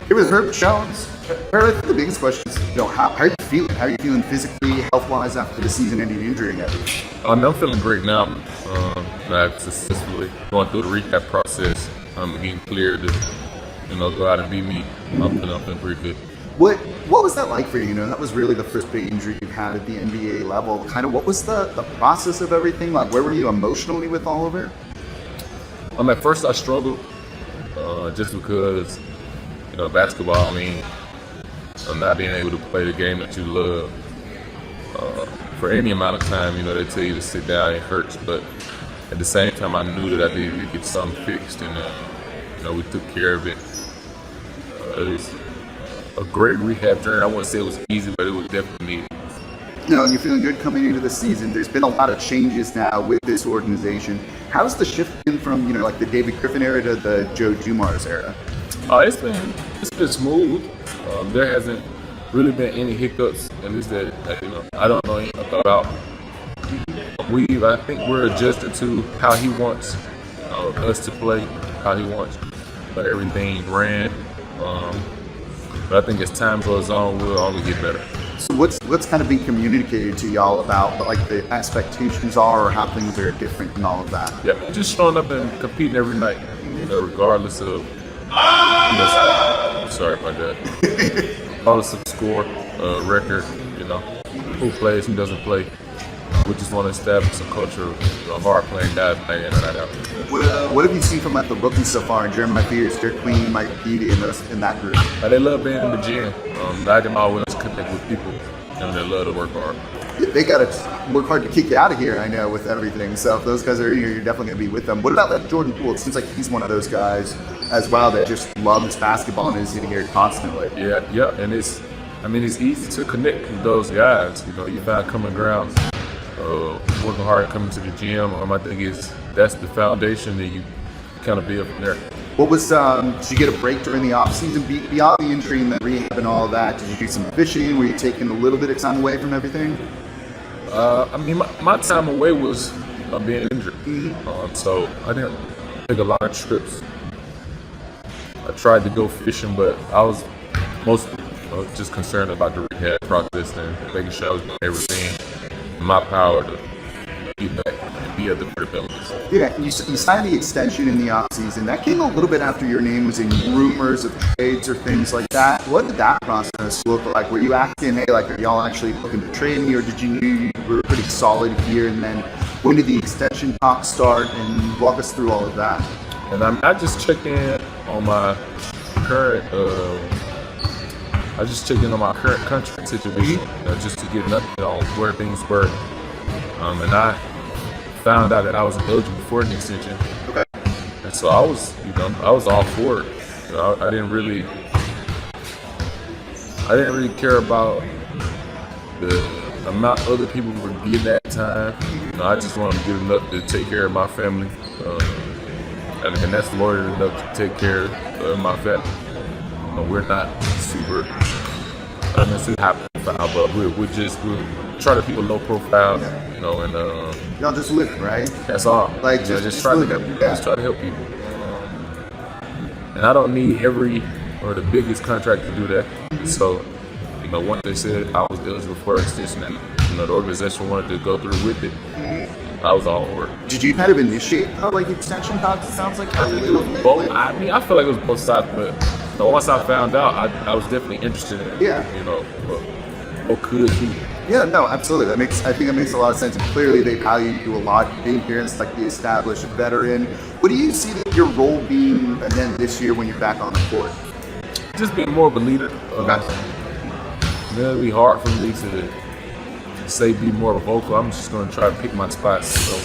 It was Herb Jones. Herb, I think the biggest question is, how are you feeling? How are you feeling physically, health-wise after the season-ending injury and everything? I'm feeling great now. I've successfully going through the rehab process. I'm getting cleared to, go out and be me. I'm feeling pretty good. What was that like for you? That was really the first big injury you've had at the NBA level. Kind of what was the process of everything? Like, where were you emotionally with all of it? At first I struggled just because, basketball, not being able to play the game that you love for any amount of time, they tell you to sit down, it hurts. But at the same time, I knew that I needed to get something fixed, and we took care of it. It was a great rehab journey. I wouldn't say it was easy, but it was definitely needed. And you're feeling good coming into the season. There's been a lot of changes now with this organization. How's the shift been from, like the David Griffin era to the Joe Dumars era? It's been smooth. There hasn't really been any hiccups, at least that I don't know anything about. I think we're adjusted to how he wants us to play, how he wants everything ran. But I think as time goes on, we'll only get better. So what's kind of been communicated to y'all about what the expectations are, or how things are different and all of that? Yeah, just showing up and competing every night, regardless of sorry about that. Regardless of score, record, who plays, who doesn't play. We just want to establish a culture of hard playing guys playing in and out. What have you seen from the rookies so far? Jeremy Fears, Dirk Queen, Mike Pete in that group? They love being in the gym. I can always connect with people, and they love to work hard. They got to work hard to kick you out of here, I know, with everything. So if those guys are here, you're definitely going to be with them. What about Jordan Poole? It seems like he's one of those guys as well that just loves basketball and is in here constantly. Yeah, and it's easy to connect with those guys. You find common ground. Working hard, coming to the gym. I think that's the foundation that you kind of build from there. What was did you get a break during the offseason beyond the injury and the rehab and all of that? Did you do some fishing? Were you taking a little bit of time away from everything? My time away was being injured, so I didn't take a lot of trips. I tried to go fishing, but I was mostly just concerned about the rehab process and making sure I was doing everything in my power to be back and be at the Pelicans. Yeah, you signed the extension in the offseason. That came a little bit after your name was in rumors of trades or things like that. What did that process look like? Were you acting, hey, are y'all actually looking to trade me, or did you know you were pretty solid here? And then when did the extension talk start? And walk us through all of that. And I just checked in on my current. I just checked in on my current contract situation, just to get an update on where things were. And I found out that I was eligible for an extension. Okay. And so I was all for it. I didn't really care about the amount other people were getting at the time. I just wanted to get enough to take care of my family. And that's more than enough to take care of my family. We're not super, high profile, but we're try to keep a low profile, and y'all just live, right? That's all. Just try to help people. And I don't need every or the biggest contract to do that. So, once they said I was eligible for an extension, and the organization wanted to go through with it, I was all over it. Did you kind of initiate extension talks? It sounds like both. I feel like it was both sides, but once I found out, I was definitely interested in it. Yeah. What could he? Yeah, no, absolutely. I think that makes a lot of sense. And clearly, they value you a lot. Being here as the established veteran. What do you see your role being again this year when you're back on the court? Just being more of a leader. It'll be hard for me to say be more vocal. I'm just going to try to pick my spots. So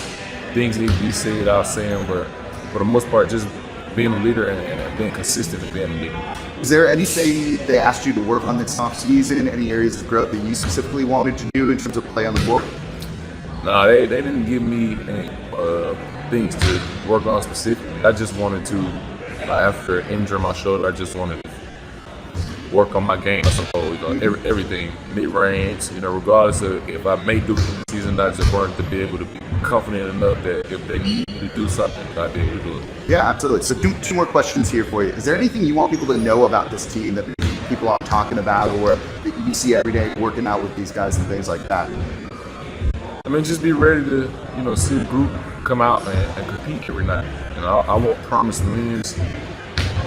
things need to be said, I'll say them, but for the most part, just being a leader and being consistent with being a leader. Is there anything they asked you to work on this offseason? Any areas of growth that you specifically wanted to do in terms of play on the court? No, they didn't give me any things to work on specifically. I just wanted to, after injuring my shoulder, I just wanted to work on my game, I suppose. Everything, mid-range, regardless of if I may do it in the season, I just wanted to be able to be confident enough that if they need me to do something, I'd be able to do it. Yeah, absolutely. So two more questions here for you. Is there anything you want people to know about this team that people aren't talking about, or that you see every day working out with these guys and things like that? I mean, just be ready to, see the group come out and compete every night. I won't promise wins,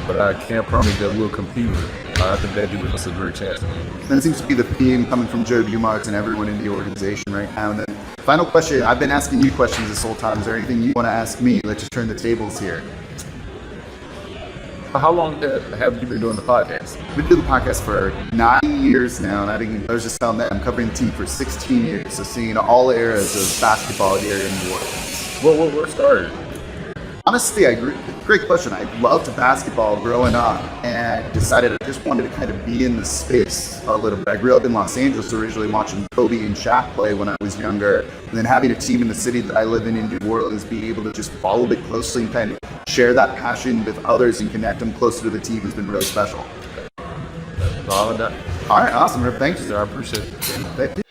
but I can promise that we'll compete. I think that gives us a great chance. That seems to be the theme coming from Joe Dumars and everyone in the organization right now. And then final question, I've been asking you questions this whole time. Is there anything you want to ask me? Let's just turn the tables here. How long have you been doing the podcast? I've been doing the podcast for 9 years now, and I was just telling that I'm covering the team for 16 years, so seeing all eras of basketball here in New Orleans. Well, where started? Honestly, great question. I loved basketball growing up and decided I just wanted to kind of be in the space a little bit. I grew up in Los Angeles originally, watching Kobe and Shaq play when I was younger, and then having a team in the city that I live in New Orleans, being able to just follow it closely and kind of share that passion with others and connect them closer to the team has been really special. All of that. All right, awesome. Thank you, sir. I appreciate it. Thank you.